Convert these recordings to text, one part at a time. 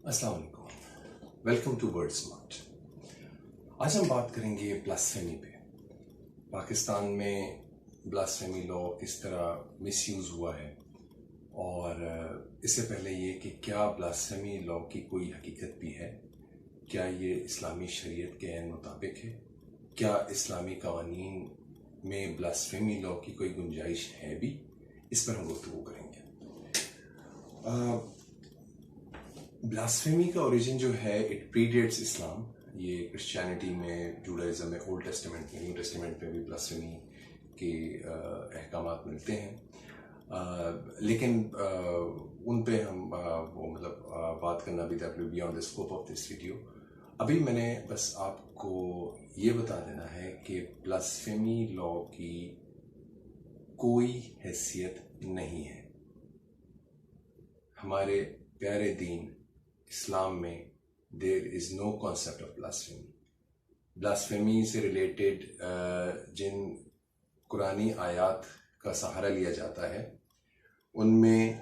अस्सलाम वालेकुम, welcome to word smart. आज हम बात करेंगे ब्लास्फेमी पे। पाकिस्तान में ब्लास्फेमी लॉ किस तरह मिसयूज़ हुआ है, और इससे पहले ये कि क्या ब्लास्फेमी लॉ की कोई हकीकत भी है, क्या ये इस्लामी शरीयत के ऐन मुताबिक है, क्या इस्लामी कवानीन में ब्लास्फेमी लॉ की कोई गुंजाइश है भी, इस पर हम गुफ्तगू करेंगे। ब्लास्फेमी का ओरिजिन जो है इट प्रीडेट्स इस्लाम। ये क्रिश्चियनिटी में, जूडाइज्म में, ओल्ड टेस्टामेंट में, न्यू टेस्टामेंट में भी ब्लास्फेमी के अहकामात मिलते हैं, लेकिन उन पे हम बात करना भी that will beyond the scope of this video. अभी मैंने बस आपको ये बता देना है कि ब्लास्फेमी लॉ की कोई हैसियत नहीं है। हमारे प्यारे दीन इस्लाम में there is no concept of blasphemy. Blasphemy से रिलेटेड जिन कुरानी आयात का सहारा लिया जाता है उनमें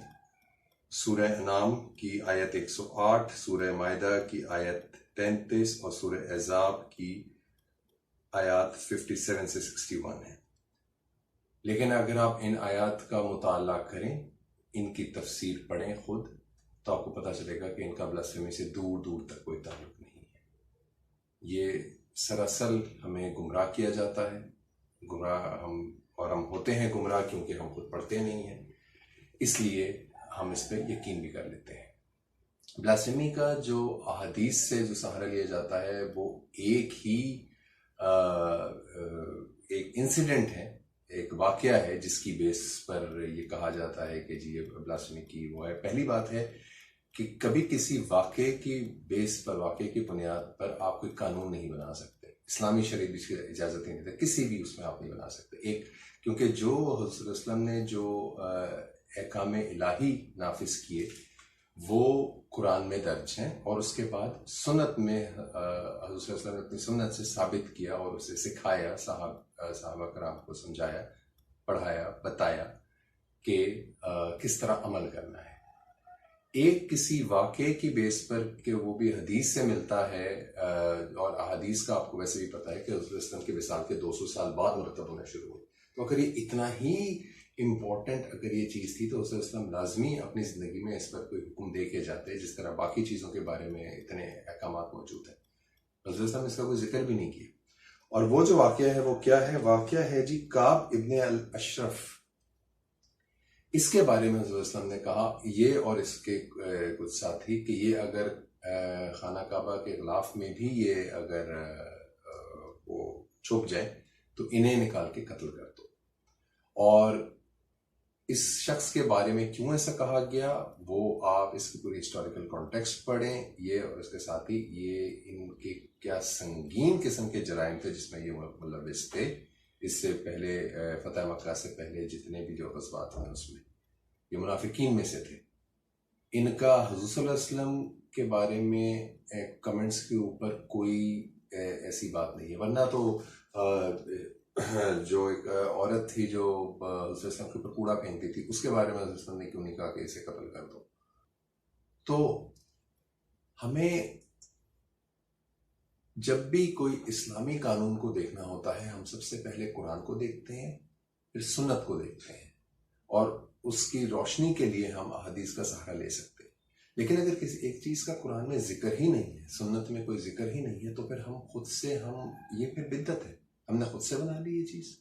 सूरह अनाम की आयत 108, सूरह माइदा की आयत 33 और सूरह अहज़ाब की आयत 57 से 61 है। लेकिन अगर आप इन आयात का मुताला करें, इनकी तफसीर पढ़ें खुद, तो आपको पता चलेगा कि इनका ब्लास्फेमी से दूर दूर तक कोई ताल्लुक नहीं है। ये सरासर हमें गुमराह किया जाता है। हम होते हैं गुमराह क्योंकि हम खुद पढ़ते नहीं हैं, इसलिए हम इस पर यकीन भी कर लेते हैं। ब्लास्फेमी का जो अहादीस से जो सहारा लिया जाता है वो एक इंसिडेंट है, एक वाकया है जिसकी बेस पर ये कहा जाता है कि जी ये ब्लास्फेमी की वो है। पहली बात है कि कभी किसी वाकये की बेस पर, वाकये की बुनियाद पर आप कोई कानून नहीं बना सकते। इस्लामी शरीयत भी इसकी इजाज़त नहीं देता, किसी भी उसमें आप नहीं बना सकते। क्योंकि जो हुज़ूर वसल्लम ने जो अहकाम इलाही नाफिज किए वो कुरान में दर्ज हैं, और उसके बाद सुन्नत में हुज़ूर वसल्लम ने अपनी सुन्नत से साबित किया और उसे सिखाया, सहाबा कराम को समझाया, पढ़ाया, बताया कि किस तरह अमल करना है। एक किसी वाक़े की बेस पर कि वो भी हदीस से मिलता है, और हदीस का आपको वैसे भी पता है कि हुज़ूर वसल्लम के विसाल के 200 साल बाद मुरतब होना शुरू हुई। तो अगर ये इतना ही इम्पोर्टेंट अगर ये चीज़ थी तो हुज़ूर वसल्लम लाजमी अपनी ज़िंदगी में इस पर कोई हुक्म दे के जाते, जिस तरह बाकी चीज़ों के बारे में इतने अहकामात मौजूद हैं। हुज़ूर वसल्लम ने इसका कोई जिक्र भी नहीं किया। और वो जो वाक़या है वो क्या है? वाक़या है जी काब इब्न अल अशरफ। इसके बारे में हुज़ूर वसल्लम ने कहा, ये और इसके कुछ साथी, कि ये अगर खाना काबा के गिलाफ में भी ये अगर वो छुप जाए तो इन्हें निकाल के कत्ल कर दो। और इस शख्स के बारे में क्यों ऐसा कहा गया वो आप इसकी पूरी हिस्टोरिकल कॉन्टेक्स्ट पढ़ें। ये और इसके साथी, ये इनके क्या संगीन किस्म के जराइम थे जिसमें ये मुलव्विस थे। इससे पहले फतह मक्का से पहले जितने भी जो ग़ज़वात हैं उसमें ये मुनाफिकीन में से थे। इनका हुज़ूर सल्लल्लाहु अलैहि वसल्लम के बारे में कमेंट्स के ऊपर कोई ऐसी बात नहीं है। वरना तो जो एक औरत थी जो हुज़ूर वसल्लम के ऊपर कूड़ा फेंकती थी, उसके बारे में हुज़ूर वसल्लम ने क्यों नहीं कहा कि इसे कत्ल कर दो। तो हमें जब भी कोई इस्लामी कानून को देखना होता है, हम सबसे पहले कुरान को देखते हैं, फिर सुन्नत को देखते हैं, और उसकी रोशनी के लिए हम अहादीस का सहारा ले सकते हैं। लेकिन अगर किसी एक चीज़ का कुरान में जिक्र ही नहीं है, सुन्नत में कोई जिक्र ही नहीं है, तो फिर हम खुद से ये फिर बिद्दत है, हमने खुद से बना ली ये चीज़।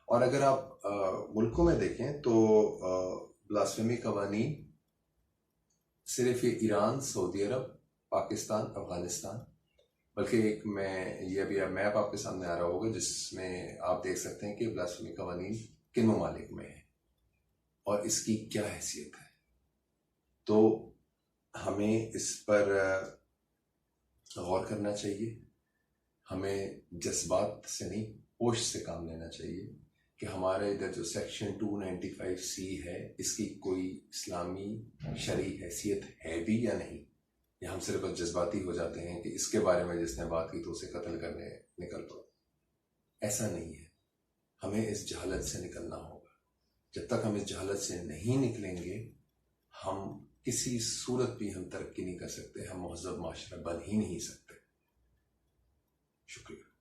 और अगर आप मुल्कों में देखें तो ब्लास्फेमी कवानीन सिर्फ ये ईरान, सऊदी अरब, पाकिस्तान, अफगानिस्तान, बल्कि एक ये अभी मैप आपके सामने आ रहा होगा जिसमें आप देख सकते हैं कि ब्लास्फेमी कवानीन किन ममालिक में है और इसकी क्या हैसियत है। तो हमें इस पर गौर करना चाहिए। हमें जज्बात से नहीं, होश से काम लेना चाहिए कि हमारे इधर जो सेक्शन 295C है, इसकी कोई इस्लामी शरई हैसियत है भी या नहीं, या हम सिर्फ जज्बाती हो जाते हैं कि इसके बारे में जिसने बात की तो उसे कत्ल करने निकल पड़ो। ऐसा नहीं है। हमें इस जहालत से निकलना होगा। जब तक हम इस जहालत से नहीं निकलेंगे, हम کسی صورت بھی ہم ترقی نہیں کر سکتے، ہم مہذب معاشرہ بن ہی نہیں سکتے. شکریہ.